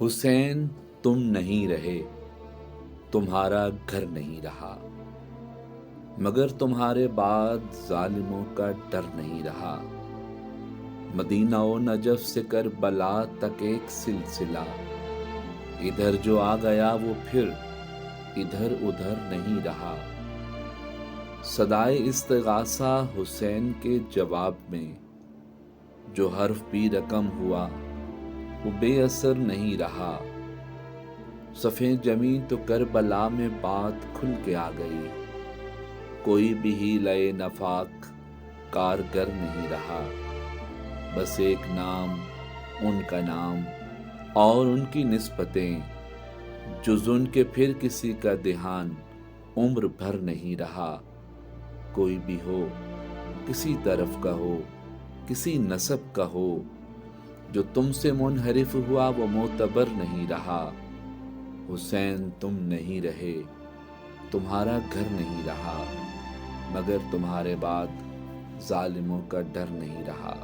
حسین تم نہیں رہے، تمہارا گھر نہیں رہا، مگر تمہارے بعد ظالموں کا ڈر نہیں رہا۔ مدینہ و نجف سے کربلا تک ایک سلسلہ، ادھر جو آ گیا وہ پھر ادھر ادھر نہیں رہا۔ صدائے استغاثہ حسین کے جواب میں جو حرف بھی رقم ہوا وہ بے اثر نہیں رہا۔ صفیں جمی تو کربلا میں بات کھل کے آ گئی، کوئی بھی ہیلۂ نفاق کارگر نہیں رہا۔ بس ایک نام، ان کا نام اور ان کی نسبتیں، جز ان کے پھر کسی کا دھیان عمر بھر نہیں رہا۔ کوئی بھی ہو، کسی طرف کا ہو، کسی نسب کا ہو، جو تم سے منحرف ہوا وہ معتبر نہیں رہا۔ حسین تم نہیں رہے، تمہارا گھر نہیں رہا، مگر تمہارے بعد ظالموں کا ڈر نہیں رہا۔